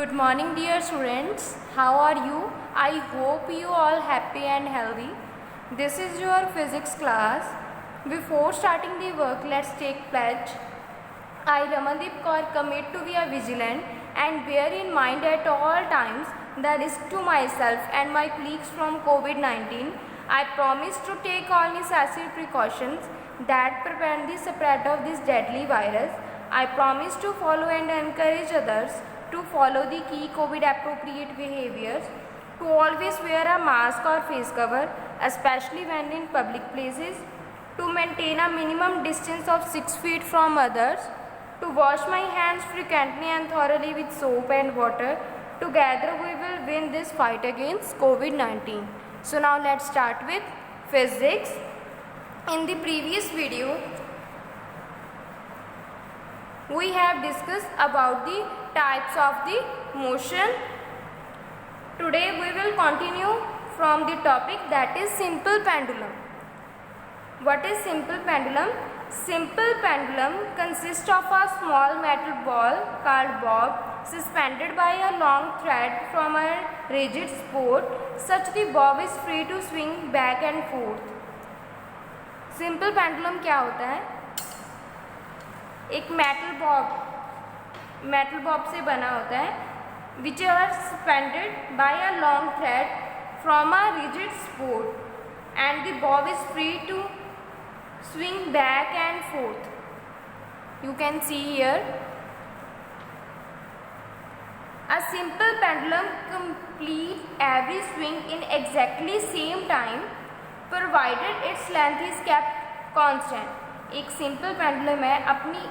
Good morning dear students. How are you? I hope you all happy and healthy. This is your physics class. Before starting the work, let's take pledge. I, Ramandeep Kaur, commit to be a vigilant and bear in mind at all times the risk to myself and my colleagues from COVID-19. I promise to take all necessary precautions that prevent the spread of this deadly virus. I promise to follow and encourage others to follow the key COVID appropriate behaviors, to always wear a mask or face cover, especially when in public places, to maintain a minimum distance of 6 feet from others, to wash my hands frequently and thoroughly with soap and water. Together we will win this fight against COVID-19. So now let's start with physics. In the previous video, we have discussed about the types of the motion. Today we will continue from the topic that is simple pendulum. What is simple pendulum? Simple pendulum consists of a small metal ball called bob suspended by a long thread from a rigid spool. Such the bob is free to swing back and forth. Simple pendulum क्या होता है? एक metal Bob से बना होता है which are suspended by a long thread from a rigid spool and the bob is free to swing back and forth. You can see here a simple pendulum complete every swing in exactly same time provided its length is kept constant. एक simple pendulum है अपनी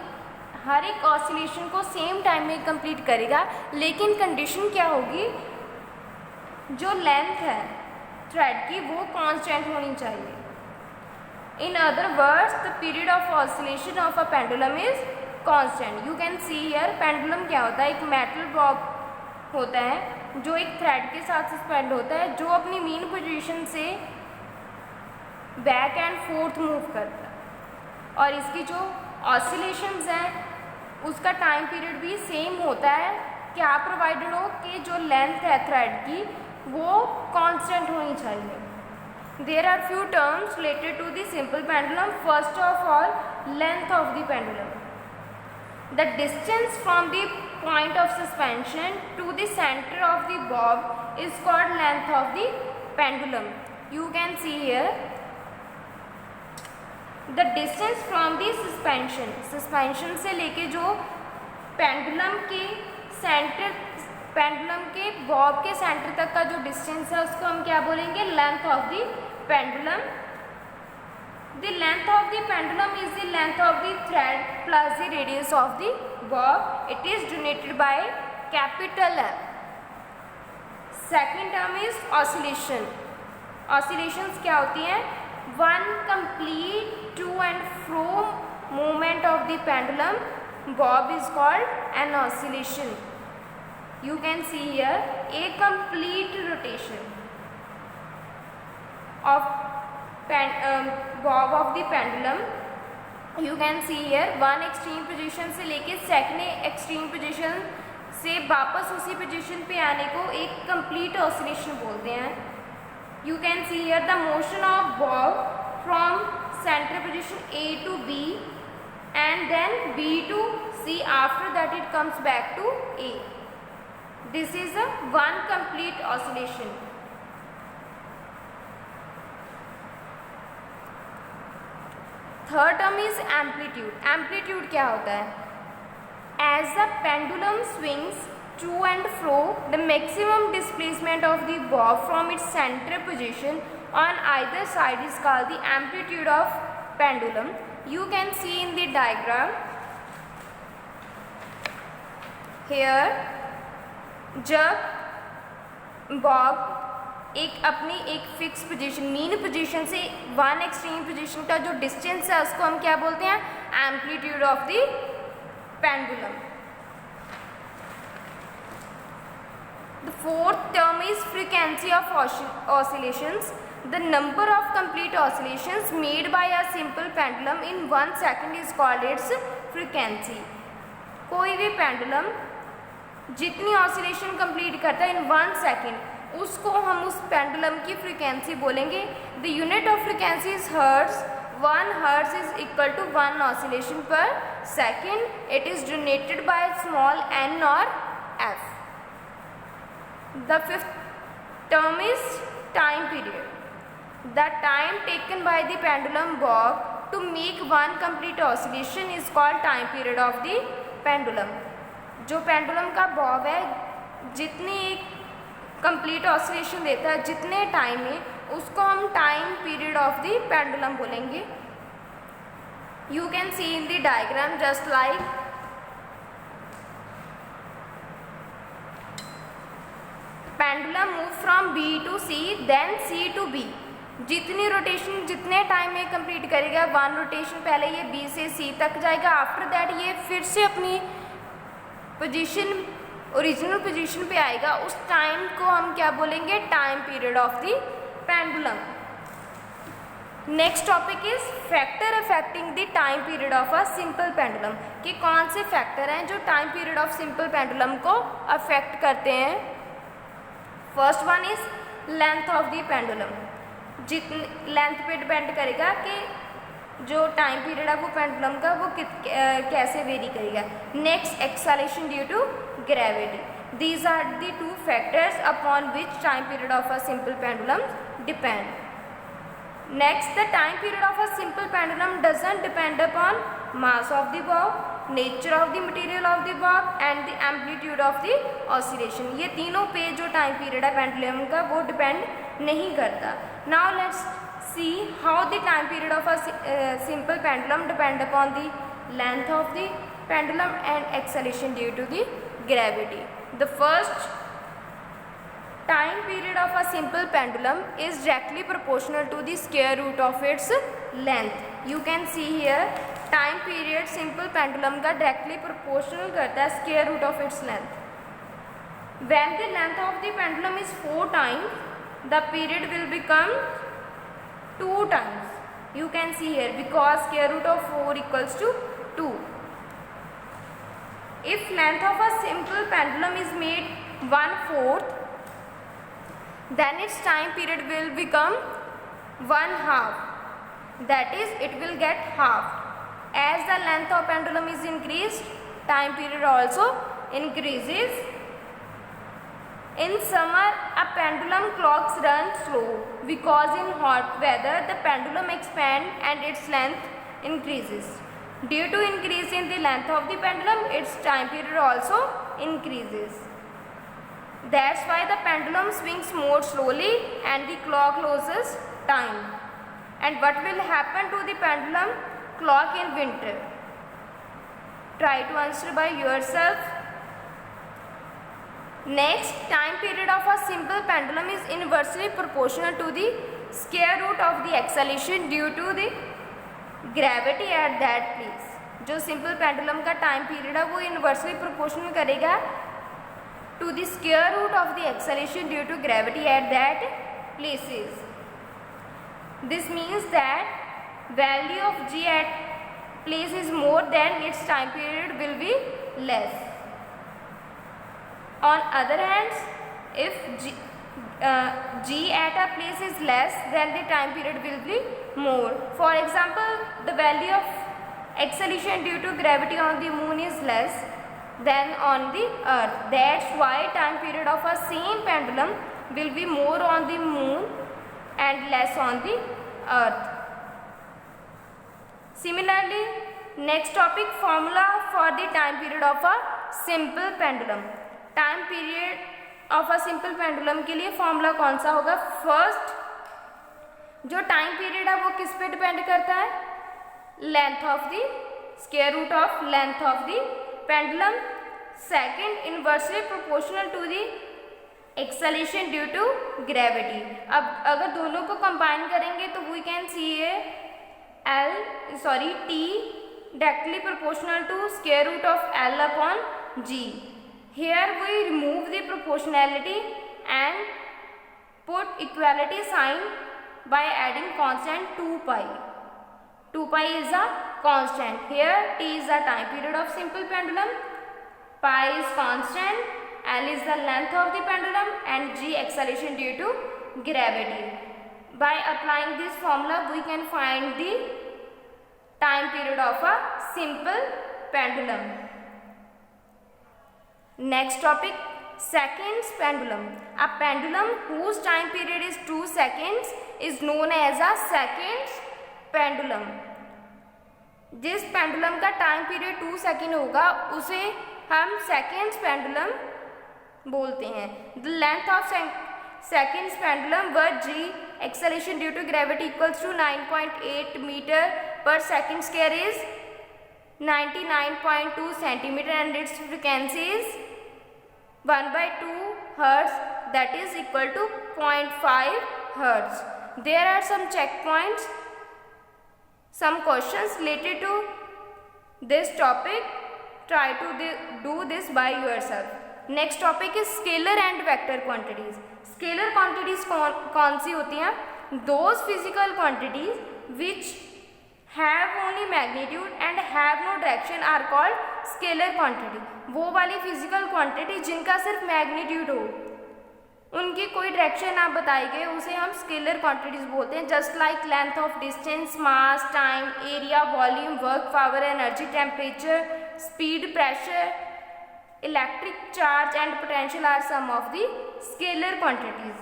हर एक oscillation को same time में complete करेगा, लेकिन condition क्या होगी, जो लेंथ है थ्रेड की वो कांस्टेंट होनी चाहिए. In other words the period of oscillation of a pendulum is constant. You can see here pendulum क्या होता है, एक मेटल बॉब होता है जो एक थ्रेड के साथ सस्पेंड होता है, जो अपनी मीन पोजीशन से बैक एंड फोर्थ मूव करता है, और इसकी जो ऑसिलेशंस हैं उसका टाइम पीरियड भी सेम होता है. क्या प्रोवाइडेड हो कि जो लेंथ है थ्रेड की वो कांस्टेंट होनी चाहिए. There are few terms related to the simple pendulum. First of all, length of the pendulum. The distance from the point of suspension to the centre of the bob is called length of the pendulum. You can see here the distance from the suspension. Suspension से लेके जो pendulum के centre, pendulum के bob के centre तक का जो distance है उसको हम क्या बोलेंगे, length of the pendulum. The length of the pendulum is the length of the thread plus the radius of the bob. It is denoted by capital M. Second term is oscillation. Oscillations क्या होती हैं, one complete to and fro movement of the pendulum bob is called an oscillation. You can see here a complete rotation of bob of the pendulum. You can see here one extreme position से लेके second extreme position से वापस उसी position पे आने को एक complete oscillation बोलते हैं. You can see here the motion of bob from center position A to B and then B to C. After that it comes back to A. This is a one complete oscillation. Third term is amplitude. Amplitude क्या होता है, as the pendulum swings to and fro, the maximum displacement of the bob from its center position on either side is called the amplitude of pendulum. You can see in the diagram here, जब Bob एक अपनी एक fix position, mean position से one extreme position का जो distance है उसको हम क्या बोलते हैं, amplitude of the pendulum. The fourth term is frequency of oscillations. The number of complete oscillations made by a simple pendulum in 1 second is called its frequency. कोई भी पेंडुलम जितनी ऑसिलेशन कंप्लीट करता है इन 1 सेकेंड, उसको हम उस pendulum की frequency बोलेंगे। The unit of frequency is hertz. 1 hertz is equal to 1 oscillation per second. It is denoted by small n or f. The fifth term is time period. The time taken by the pendulum bob to make one complete oscillation is called time period of the pendulum. जो pendulum का Bob है जितनी complete oscillation देता है जितने time में, उसको हम time period of the pendulum बोलेंगे। You can see in the diagram just like pendulum move from B to C then C to B. जितनी रोटेशन जितने टाइम में कंप्लीट करेगा, 1 रोटेशन पहले ये बी से सी तक जाएगा, आफ्टर दैट ये फिर से अपनी पोजीशन ओरिजिनल पोजीशन पे आएगा। उस टाइम को हम क्या बोलेंगे? Time period of the pendulum. Next topic is factor affecting the time period of a simple pendulum. कि कौन से फैक्टर हैं जो time period of simple pendulum को अफेक्ट करते हैं। First one is length of the pendulum. जितनी length पे डिपेंड करेगा कि जो टाइम पीरियड है वो पेंडुलम का वो कैसे वेरी करेगा। Next acceleration due to gravity. These are the 2 factors upon which time period of a simple pendulum depend. Next, the time period of a simple pendulum doesn't depend upon mass of the bob, nature of the material of the bob and the amplitude of the oscillation. ये तीनों पे जो time period है pendulum का वो depend नहीं करता। Now let's see how the time period of a simple pendulum depend upon the length of the pendulum and acceleration due to the gravity. The first time period of a simple pendulum is directly proportional to the square root of its length. You can see here time period simple pendulum का directly proportional करता है square root of its length. When the length of the pendulum is 4 times, the period will become 2 times. You can see here because square root of 4 equals to 2. If length of a simple pendulum is made 1/4, then its time period will become 1/2. That is, it will get halved. As the length of pendulum is increased, time period also increases. In summer, a pendulum clocks run slow because in hot weather the pendulum expands and its length increases. Due to increase in the length of the pendulum, its time period also increases. That's why the pendulum swings more slowly and the clock loses time. And what will happen to the pendulum clock in winter? Try to answer by yourself. Next, time period of a simple pendulum is inversely proportional to the square root of the acceleration due to the gravity at that place. जो simple pendulum का time period है वो inversely proportional करेगा to the square root of the acceleration due to gravity at that places. This means that value of g at place is more than its time period will be less. On other hands, if g at a place is less, then the time period will be more. For example, the value of acceleration due to gravity on the moon is less than on the earth. That's why time period of a same pendulum will be more on the moon and less on the earth. Similarly, next topic, formula for the time period of a simple pendulum. Time period of a simple pendulum के लिए formula कौन सा होगा? First, जो time period है वो किस पे डिपेंड करता है? Length of the square root of length of the pendulum. Second, inversely proportional to the acceleration due to gravity. अब अगर दोनों को कंबाइन करेंगे तो we can see T directly proportional to square root of L upon G. Here we remove the proportionality and put equality sign by adding constant 2 pi. 2 pi is a constant. Here t is the time period of simple pendulum, pi is constant L is the length of the pendulum, and G acceleration due to gravity. By applying this formula, we can find the time period of a simple pendulum. Next topic, seconds pendulum. A pendulum whose time period is 2 seconds is known as a seconds pendulum. जिस pendulum का time period 2 second होगा उसे हम seconds pendulum बोलते हैं. The length of seconds pendulum where g acceleration due to gravity equals to 9.8 metre per second square is 99.2 centimetre and its frequency is 1/2 hertz, that is equal to 0.5 hertz. There are some checkpoints, some questions related to this topic. Try to do this by yourself. Next topic is scalar and vector quantities. Scalar quantities कौन सी होती हैं? Those physical quantities which have only magnitude and have no direction are called scalar quantity. वो वाली physical quantity जिनका सिर्फ magnitude हो, उनकी कोई डायरेक्शन ना बताई गई, उसे हम स्केलर क्वांटिटीज बोलते हैं. Just like length of distance, mass, time, area, volume, work, power, energy, temperature, speed, pressure, electric charge and potential are some of the scalar quantities.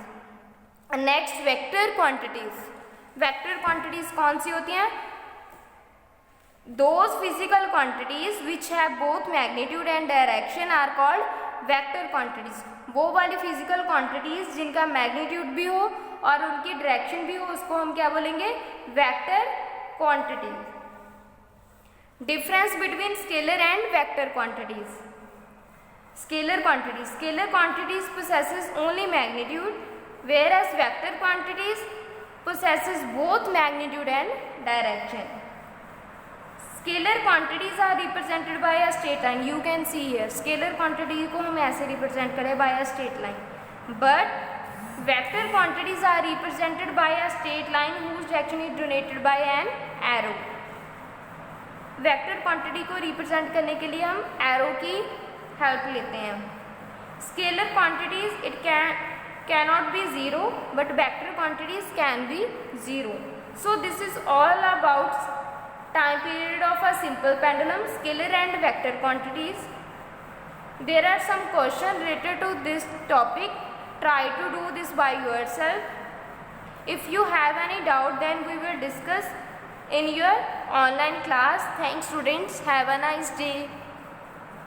Next, vector quantities. Vector quantities कौन सी होती हैं? Those physical quantities which have both magnitude and direction are called vector quantities. वो वाली physical quantities जिनका magnitude भी हो और उनकी direction भी हो, उसको हम क्या बोलेंगे? vector quantities. Difference between scalar and vector quantities. Scalar quantities possesses only magnitude, whereas vector quantities possesses both magnitude and direction. Scalar quantities are represented by a straight line. You can see here. Scalar quantity को हम ऐसे represent करें by a straight line. But vector quantities are represented by a straight line whose direction is denoted by an arrow. Vector quantity को represent करने के लिए हम arrow की help लेते हैं. Scalar quantities it cannot be zero, but vector quantities can be zero. So this is all about time period of a simple pendulum, scalar and vector quantities. There are some questions related to this topic. Try to do this by yourself. If you have any doubt, then we will discuss in your online class. Thanks students. Have a nice day.